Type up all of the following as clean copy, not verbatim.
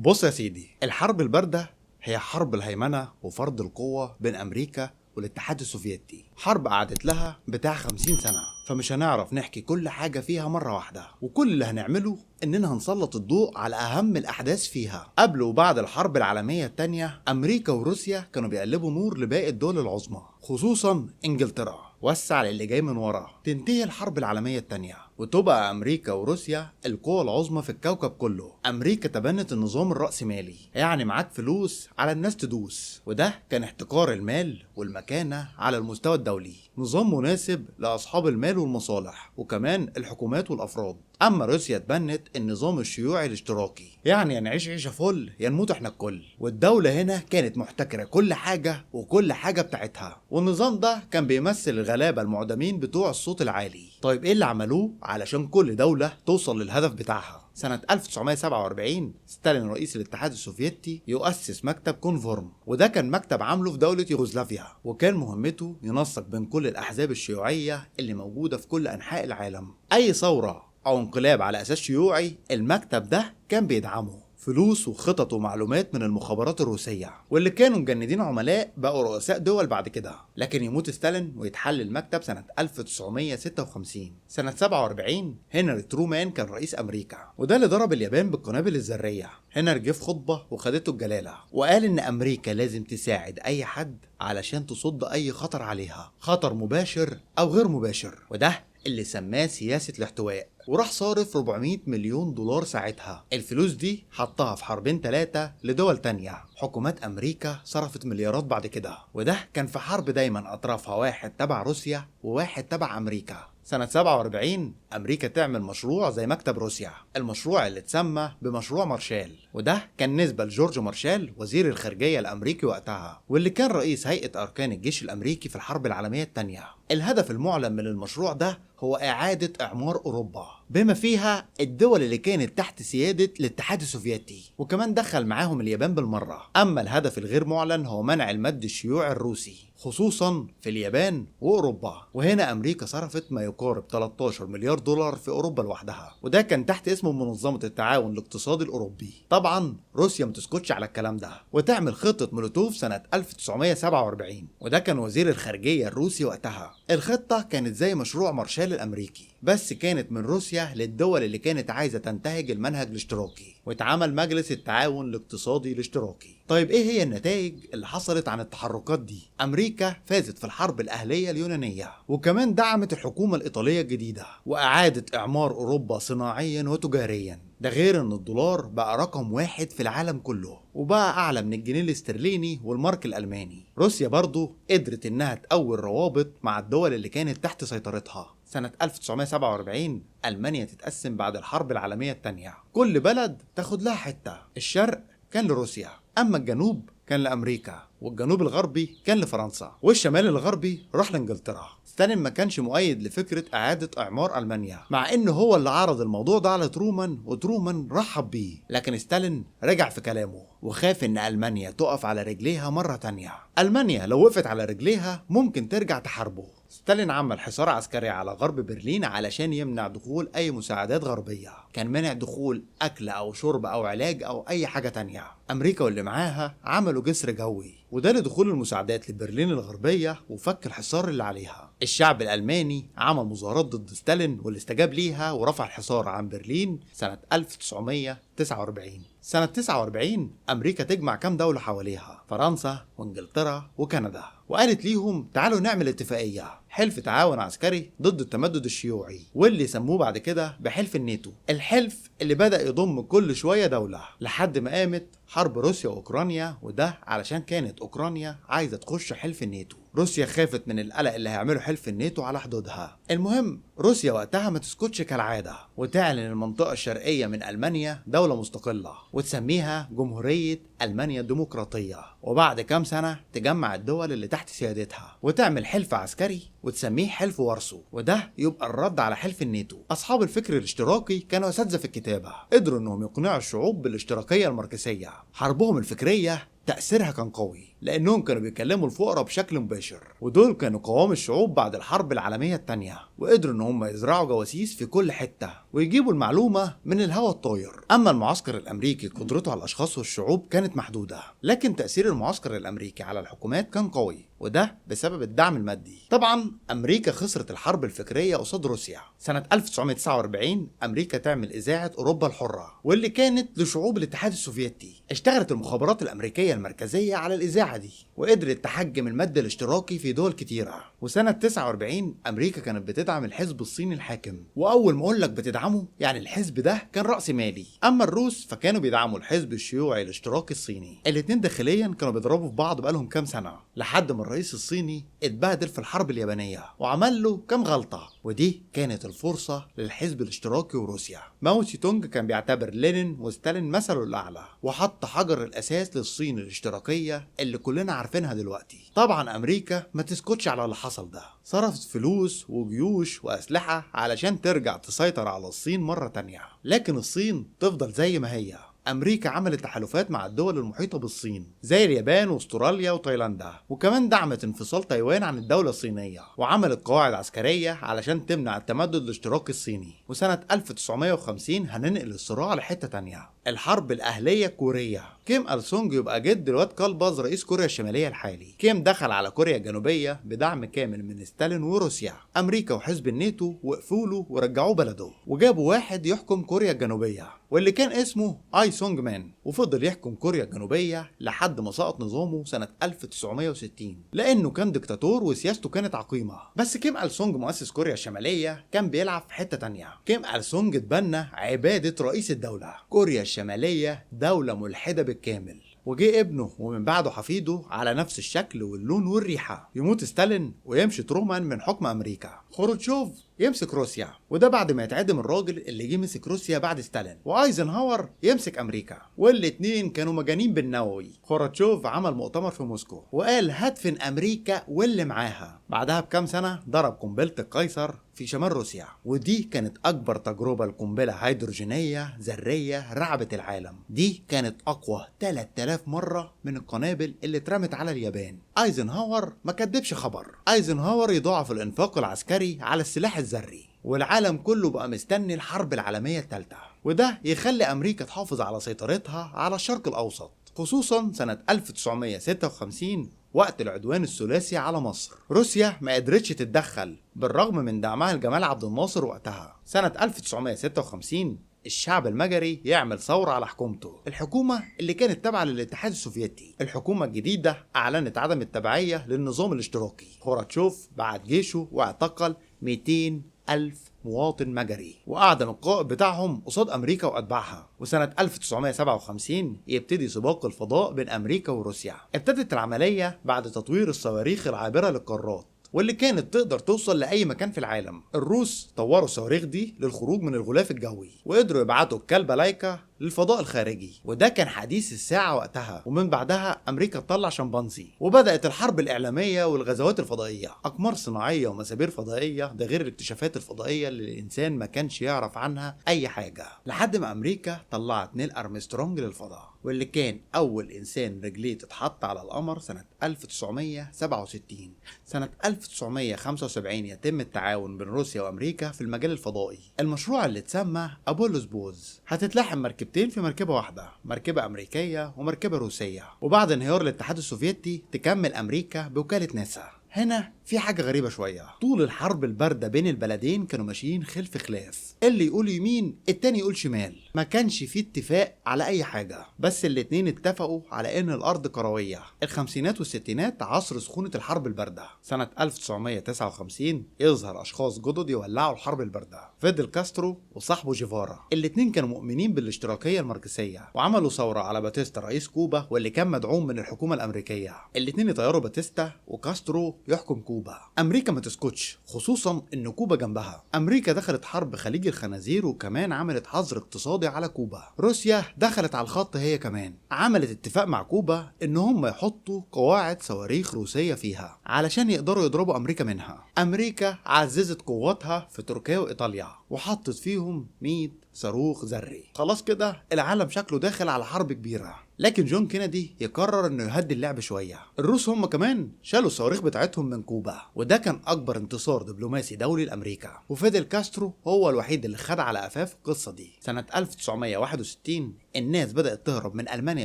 بص يا سيدي، الحرب الباردة هي حرب الهيمنة وفرض القوة بين أمريكا والاتحاد السوفيتي. حرب قعدت لها بتاع 50 سنة، فمش هنعرف نحكي كل حاجة فيها مرة واحدة، وكل اللي هنعمله إننا هنسلط الضوء على أهم الأحداث فيها. قبل وبعد الحرب العالمية التانية، أمريكا وروسيا كانوا بيقلبوا نور لباقي الدول العظمى، خصوصا إنجلترا. وسع للي جاي من ورا. تنتهي الحرب العالمية التانية وتبقى أمريكا وروسيا القوى العظمى في الكوكب كله. أمريكا تبنت النظام الرأسمالي، يعني معاك فلوس على الناس تدوس، وده كان احتكار المال والمكانة على المستوى الدولي. نظام مناسب لأصحاب المال والمصالح، وكمان الحكومات والأفراد. أما روسيا تبنت النظام الشيوعي الاشتراكي، يعني يا نعيش عيشة فل يا نموت احنا الكل. والدولة هنا كانت محتكرة كل حاجة وكل حاجة بتاعتها، والنظام ده كان بيمثل الغلابة المعدمين بتوع الصوت العالي. طيب ايه اللي عملوه علشان كل دولة توصل للهدف بتاعها؟ سنة 1947 ستالين رئيس الاتحاد السوفيتي يؤسس مكتب كونفورم، وده كان مكتب عامله في دولة يوغوسلافيا، وكان مهمته ينسق بين كل الأحزاب الشيوعية اللي موجودة في كل أنحاء العالم. أي ثورة أو انقلاب على أساس شيوعي المكتب ده كان بيدعمه. فلوس وخطط ومعلومات من المخابرات الروسية، واللي كانوا مجندين عملاء بقوا رؤساء دول بعد كده. لكن يموت ستالين ويتحل المكتب سنة 1956. سنة 47 هنري ترومان كان رئيس أمريكا، وده اللي ضرب اليابان بالقنابل الذرية. هنري جه في خطبة وخدته الجلالة، وقال إن أمريكا لازم تساعد أي حد علشان تصد أي خطر عليها، خطر مباشر أو غير مباشر، وده اللي سماه سياسة الاحتواء. وراح صارف 400 مليون دولار ساعتها. الفلوس دي حطها في حربين 3 لدول تانية. حكومات أمريكا صرفت مليارات بعد كده، وده كان في حرب دايما أطرافها واحد تبع روسيا وواحد تبع أمريكا. سنة 47 أمريكا تعمل مشروع زي مكتب روسيا، المشروع اللي اتسمى بمشروع مارشال، وده كان نسبة لجورج مارشال وزير الخارجية الأمريكي وقتها، واللي كان رئيس هيئة أركان الجيش الأمريكي في الحرب العالمية التانية. الهدف المعلن من المشروع ده هو إعادة إعمار أوروبا، بما فيها الدول اللي كانت تحت سيادة الاتحاد السوفيتي، وكمان دخل معاهم اليابان بالمرة. أما الهدف الغير معلن هو منع المد الشيوعي الروسي، خصوصا في اليابان وأوروبا. وهنا أمريكا صرفت ما يقارب 13 مليار دولار في أوروبا لوحدها، وده كان تحت اسم منظمة التعاون الاقتصادي الأوروبي. طبعا روسيا ما تسكتش على الكلام ده وتعمل خطة مولوتوف سنة 1947، وده كان وزير الخارجية الروسي وقتها. الخطة كانت زي مشروع مارشال الأمريكي، بس كانت من روسيا للدول اللي كانت عايزة تنتهج المنهج الاشتراكي، واتعمل مجلس التعاون الاقتصادي الاشتراكي. طيب ايه هي النتائج اللي حصلت عن التحركات دي؟ أمريكا فازت في الحرب الأهلية اليونانية، وكمان دعمت الحكومة الإيطالية الجديدة، وأعادت إعمار أوروبا صناعيا وتجاريا. ده غير ان الدولار بقى رقم 1 في العالم كله، وبقى اعلى من الجنيه الاسترليني والمارك الالماني. روسيا برضو قدرت انها تقوي الروابط مع الدول اللي كانت تحت سيطرتها. سنة 1947 ألمانيا تتقسم بعد الحرب العالمية التانية، كل بلد تاخد لها حتة. الشرق كان لروسيا، أما الجنوب كان لأمريكا، والجنوب الغربي كان لفرنسا، والشمال الغربي راح لإنجلترا. ستالين ما كانش مؤيد لفكرة إعادة إعمار ألمانيا، مع إنه هو اللي عرض الموضوع ده على ترومان، وترومان رحب بيه. لكن ستالين رجع في كلامه وخاف إن ألمانيا تقف على رجليها مرة تانية. ألمانيا لو وقفت على رجليها ممكن ترجع تحاربه. ستالين عمل حصار عسكري على غرب برلين علشان يمنع دخول أي مساعدات غربية، كان منع دخول أكل أو شرب أو علاج أو أي حاجة تانية. أمريكا واللي معاها عملوا جسر جوي، وده لدخول المساعدات لبرلين الغربية وفك الحصار اللي عليها. الشعب الألماني عمل مظاهرات ضد ستالين واللي استجاب ليها ورفع الحصار عن برلين سنة 1949. سنة 49 أمريكا تجمع كام دولة حواليها، فرنسا وإنجلترا وكندا، وقالت ليهم تعالوا نعمل اتفاقية، حلف تعاون عسكري ضد التمدد الشيوعي، واللي سموه بعد كده بحلف الناتو. الحلف اللي بدأ يضم كل شوية دولة لحد ما قامت حرب روسيا وأوكرانيا، وده علشان كانت أوكرانيا عايزة تخش حلف الناتو. روسيا خافت من القلق اللي هيعمله حلف الناتو على حدودها. المهم روسيا وقتها ما تسكتش كالعادة، وتعلن المنطقة الشرقية من ألمانيا دولة مستقلة وتسميها جمهورية ألمانيا الديمقراطية، وبعد كام سنة تجمع الدول اللي تحت سيادتها وتعمل حلف عسكري وتسميه حلف وارسو، وده يبقى الرد على حلف الناتو. أصحاب الفكر الاشتراكي كانوا أساتذة في الكتابة، قدروا إنهم يقنعوا الشعوب بالاشتراكية الماركسية. حربهم الفكرية تأثيرها كان قوي لأنهم كانوا بيكلموا الفقراء بشكل مباشر، ودول كانوا قوام الشعوب بعد الحرب العالمية التانية، وقدروا إن هم يزرعوا جواسيس في كل حتة ويجيبوا المعلومة من الهواء الطاير. أما المعسكر الأمريكي قدرته على الأشخاص والشعوب كانت محدودة، لكن تأثير المعسكر الأمريكي على الحكومات كان قوي، وده بسبب الدعم المادي. طبعا أمريكا خسرت الحرب الفكرية قصاد روسيا. سنة 1949 أمريكا تعمل إذاعة أوروبا الحرة، واللي كانت لشعوب الاتحاد السوفيتي. اشتغلت المخابرات الأمريكية المركزية على الإذاعة دي، وقدرت تحجم المد الاشتراكي في دول كتيرة. وسنة 49 أمريكا كانت بتدعم الحزب الصيني الحاكم، وأول ما أقول لك بتدعمه يعني الحزب ده كان رأس مالي. أما الروس فكانوا بيدعموا الحزب الشيوعي الاشتراكي الصيني. الاتنين داخليا كانوا بيضربوا في بعض بقالهم كام سنة، لحد ما الرئيس الصيني اتبهدل في الحرب اليابانية وعمل له كام غلطة، ودي كانت الفرصة للحزب الاشتراكي وروسيا. ماو تسي تونج كان بيعتبر لينين وستالين مثله الأعلى، وحط حجر الأساس للصين الاشتراكية اللي كلنا عارفينها دلوقتي. طبعا أمريكا ما تسكتش على اللي حصل ده، صرفت فلوس وجيوش وأسلحة علشان ترجع تسيطر على الصين مرة تانية، لكن الصين تفضل زي ما هي. أمريكا عملت تحالفات مع الدول المحيطة بالصين زي اليابان واستراليا وتايلاندا، وكمان دعمت انفصال تايوان عن الدولة الصينية، وعملت قواعد عسكرية علشان تمنع التمدد الاشتراكي الصيني. وسنة 1950 هننقل الصراع لحتة تانية، الحرب الأهلية الكورية. كيم إل سونج يبقى جد الواد كلبز رئيس كوريا الشمالية الحالي. كيم دخل على كوريا الجنوبية بدعم كامل من ستالين وروسيا. أمريكا وحزب الناتو وقفوا له ورجعوه بلده، وجابوا واحد يحكم كوريا الجنوبية واللي كان اسمه آي سونج مان، وفضل يحكم كوريا الجنوبية لحد ما سقط نظامه سنة 1960 لأنه كان دكتاتور وسياسته كانت عقيمة. بس كيم إل سونج مؤسس كوريا الشمالية كان بيلعب في حتة تانية. كيم إل سونج اتبنى عبادة رئيس الدولة. كوريا الشمالية دولة ملحدة بالكامل، وجه ابنه ومن بعده حفيده على نفس الشكل واللون والريحة. يموت ستالين ويمشي ترومان من حكم أمريكا. خروتشوف يمسك روسيا، وده بعد ما يتعدم الراجل اللي جه مسك روسيا بعد ستالين. وايزنهاور يمسك امريكا، والاتنين كانوا مجانين بالنووي. خروتشوف عمل مؤتمر في موسكو وقال هدفن امريكا واللي معاها. بعدها بكام سنه ضرب قنبله القيصر في شمال روسيا، ودي كانت اكبر تجربه لقنبله هيدروجينيه ذريه رعبت العالم. دي كانت اقوى 3000 مره من القنابل اللي اترمت على اليابان. ايزنهاور ما كدبش خبر، ايزنهاور يضاعف الانفاق العسكري على السلاح الذري، والعالم كله بقى مستني الحرب العالمية الثالثة، وده يخلي أمريكا تحافظ على سيطرتها على الشرق الأوسط، خصوصا سنة 1956 وقت العدوان الثلاثي على مصر. روسيا ما قدرتش تتدخل بالرغم من دعمها لجمال عبد الناصر وقتها. سنة 1956 الشعب المجري يعمل ثورة على حكومته، الحكومة اللي كانت تابعة للاتحاد السوفيتي. الحكومة الجديدة أعلنت عدم التبعية للنظام الاشتراكي. خروتشوف بعت جيشه واعتقل 200,000 مواطن مجري، وأعدم القائد بتاعهم قصاد أمريكا وأتباعها. وسنة 1957 يبتدي سباق الفضاء بين أمريكا وروسيا. ابتدت العملية بعد تطوير الصواريخ العابرة للقارات واللي كانت تقدر توصل لأي مكان في العالم. الروس طوروا الصواريخ دي للخروج من الغلاف الجوي، وقدروا يبعتوا الكلبة لايكا للفضاء الخارجي، وده كان حديث الساعة وقتها. ومن بعدها أمريكا تطلع شمبانزي، وبدأت الحرب الإعلامية والغزوات الفضائية، أقمار صناعية ومسابير فضائية، ده غير الاكتشافات الفضائية اللي الإنسان ما كانش يعرف عنها أي حاجة، لحد ما أمريكا طلعت نيل أرمسترونج للفضاء، واللي كان أول إنسان رجليه تتحط على القمر سنة 1967. سنة 1975 يتم التعاون بين روسيا وأمريكا في المجال الفضائي. المشروع اللي اتسمى أبولو سبوز هتتلاحم مركبتين في مركبة واحدة، مركبة أمريكية ومركبة روسية، وبعد انهيار الاتحاد السوفيتي تكمل أمريكا بوكالة ناسا. هنا في حاجة غريبة شوية، طول الحرب الباردة بين البلدين كانوا ماشيين خلف خلاف، اللي يقول يمين التاني يقول شمال، ما كانش في اتفاق على أي حاجة، بس الاتنين اتفقوا على إن الأرض كروية. الخمسينات والستينات عصر سخونة الحرب الباردة. سنة 1959 يظهر أشخاص جدد يولعوا الحرب الباردة، فيدل كاسترو وصاحبه جيفارا. الاتنين كانوا مؤمنين بالاشتراكية الماركسية، وعملوا ثورة على باتيستا رئيس كوبا واللي كان مدعوم من الحكومة الأمريكية. الاتنين يطيروا باتيستا وكاسترو يحكم كوبا. امريكا ما تسكتش، خصوصا ان كوبا جنبها. امريكا دخلت حرب خليج الخنازير، وكمان عملت حظر اقتصادي على كوبا. روسيا دخلت على الخط هي كمان، عملت اتفاق مع كوبا ان هم يحطوا قواعد صواريخ روسية فيها علشان يقدروا يضربوا امريكا منها. امريكا عززت قواتها في تركيا وايطاليا وحطت فيهم 100 صاروخ ذري. خلاص كده العالم شكله داخل على حرب كبيرة. لكن جون كينيدي يقرر انه يهدي اللعب شويه. الروس هم كمان شالوا الصواريخ بتاعتهم من كوبا، وده كان اكبر انتصار دبلوماسي دولي لامريكا، وفيدل كاسترو هو الوحيد اللي خد على قفاه في القصه دي. سنه 1961 الناس بدات تهرب من المانيا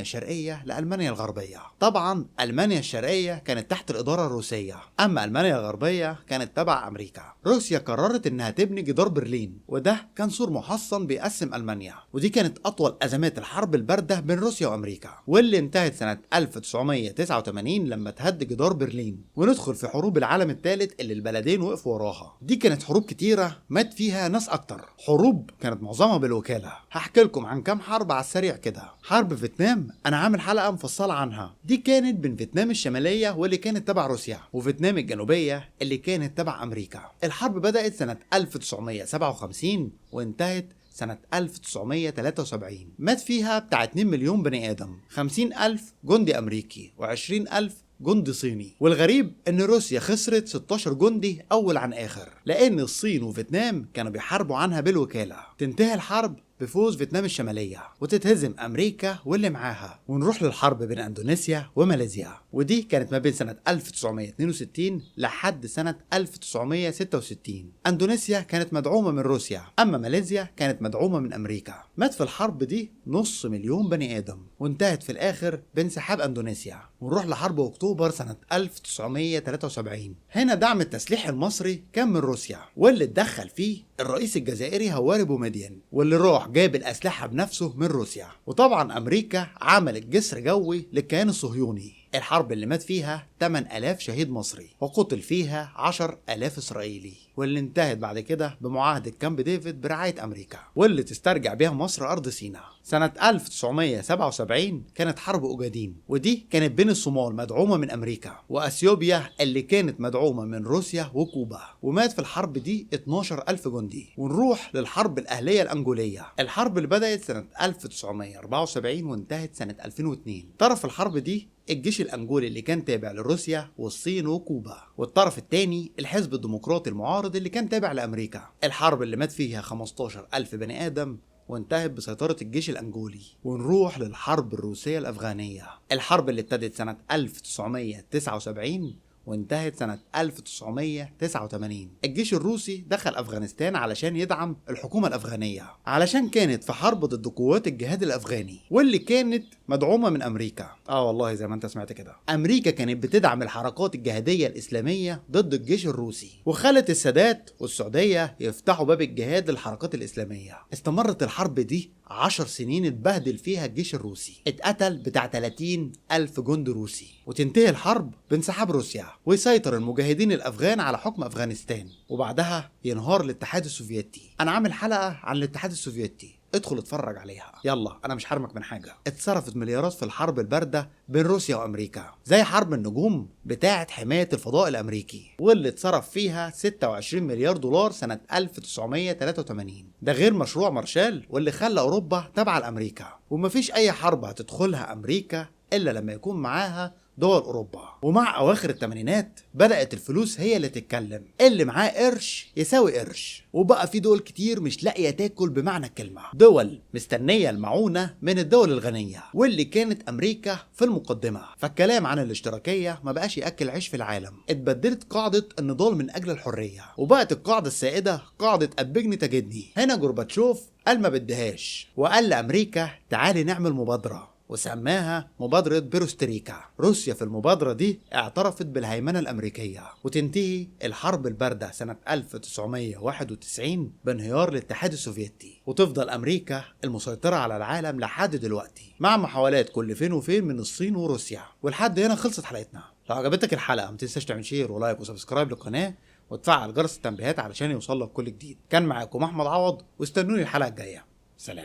الشرقيه لالمانيا الغربيه. طبعا المانيا الشرقيه كانت تحت الاداره الروسيه، اما المانيا الغربيه كانت تبع امريكا. روسيا قررت انها تبني جدار برلين، وده كان سور محصن بيقسم المانيا، ودي كانت اطول ازمات الحرب البارده بين روسيا وامريكا، واللي انتهت سنه 1989 لما تهد جدار برلين وندخل في حروب العالم الثالث اللي البلدين وقفوا وراها. دي كانت حروب كتيره مات فيها ناس اكتر، حروب كانت معظمها بالوكاله. هحكي لكم عن كام حرب على السريع كده. حرب فيتنام انا عامل حلقه مفصله عنها، دي كانت بين فيتنام الشماليه واللي كانت تبع روسيا، وفيتنام الجنوبيه اللي كانت تبع امريكا. الحرب بدات سنه 1957 وانتهت سنة 1973. مات فيها بتاع 2 مليون بني آدم، 50,000 جندي أمريكي و20,000 جندي صيني. والغريب ان روسيا خسرت 16 جندي اول عن اخر، لان الصين وفيتنام كانوا بيحاربوا عنها بالوكالة. تنتهي الحرب بفوز فيتنام الشمالية وتتهزم امريكا واللي معاها، ونروح للحرب بين اندونيسيا وماليزيا، ودي كانت ما بين سنة 1962 لحد سنة 1966. اندونيسيا كانت مدعومة من روسيا، اما ماليزيا كانت مدعومة من امريكا. مات في الحرب دي نص مليون بني ادم، وانتهت في الاخر بانسحاب اندونيسيا. ونروح لحرب اكتوبر سنة 1973. هنا دعم التسليح المصري كان من روسيا، واللي اتدخل فيه الرئيس الجزائري هواري بومدين، واللي راح جاب الأسلحة بنفسه من روسيا. وطبعا أمريكا عملت جسر جوي للكيان الصهيوني. الحرب اللي مات فيها 8000 شهيد مصري، وقتل فيها 10,000 إسرائيلي، واللي انتهت بعد كده بمعاهدة كامب ديفيد برعاية أمريكا، واللي تسترجع بها مصر أرض سيناء. سنة 1977 كانت حرب أوجادين، ودي كانت بين الصومال مدعومة من أمريكا وأثيوبيا اللي كانت مدعومة من روسيا وكوبا، ومات في الحرب دي 12,000 جندي. ونروح للحرب الأهلية الأنجولية. الحرب اللي بدأت سنة 1974 وانتهت سنة 2002. طرف الحرب دي الجيش الأنجولي اللي كان تابع لروسيا والصين وكوبا، والطرف الثاني الحزب الديمقراطي المعارض اللي كان تابع لأمريكا. الحرب اللي مات فيها 15,000 بني آدم وانتهت بسيطرة الجيش الأنجولي. ونروح للحرب الروسية الأفغانية. الحرب اللي ابتدت سنة 1979 وانتهت سنة 1989. الجيش الروسي دخل أفغانستان علشان يدعم الحكومة الأفغانية، علشان كانت في حرب ضد قوات الجهاد الأفغاني، واللي كانت مدعومة من أمريكا. والله زي ما انت سمعت كده، أمريكا كانت بتدعم الحركات الجهادية الإسلامية ضد الجيش الروسي، وخلت السادات والسعودية يفتحوا باب الجهاد للحركات الإسلامية. استمرت الحرب دي 10 سنين اتبهدل فيها الجيش الروسي، اتقتل بتاع 30,000 جندي روسي. وتنتهي الحرب بانسحاب روسيا، ويسيطر المجاهدين الأفغان على حكم أفغانستان، وبعدها ينهار الاتحاد السوفيتي. أنا عامل حلقة عن الاتحاد السوفيتي، ادخل اتفرج عليها. يلا انا مش حرمك من حاجه. اتصرفت مليارات في الحرب البارده بين روسيا وامريكا، زي حرب النجوم بتاعه حمايه الفضاء الامريكي، واللي اتصرف فيها 26 مليار دولار سنه 1983. ده غير مشروع مارشال واللي خلى اوروبا تبع لامريكا. ومفيش اي حرب هتدخلها امريكا الا لما يكون معاها دول اوروبا. ومع اواخر الثمانينات بدات الفلوس هي اللي تتكلم، اللي معاه قرش يساوي قرش، وبقى في دول كتير مش لاقيه تاكل بمعنى الكلمه، دول مستنيه المعونه من الدول الغنيه، واللي كانت امريكا في المقدمه. فالكلام عن الاشتراكيه ما بقاش ياكل عيش في العالم، اتبدلت قاعده النضال من اجل الحريه، وبقت القاعده السائده قاعده ابجني تجدني. هنا جورباتشوف قال ما بدهاش، وقال لامريكا تعالي نعمل مبادره، وسماها مبادرة بيروستريكا. روسيا في المبادرة دي اعترفت بالهيمنة الأمريكية، وتنتهي الحرب الباردة سنة 1991 بانهيار الاتحاد السوفيتي، وتفضل أمريكا المسيطرة على العالم لحد دلوقتي، مع محاولات كل فين وفين من الصين وروسيا. ولحد هنا خلصت حلقتنا. لو عجبتك الحلقة ما تنساش تعمل شير ولايك وسبسكرايب للقناة، وتفعل جرس التنبيهات علشان يوصلك كل جديد. كان معاكم أحمد عوض، واستنوني الحلقة الجاية. سلام.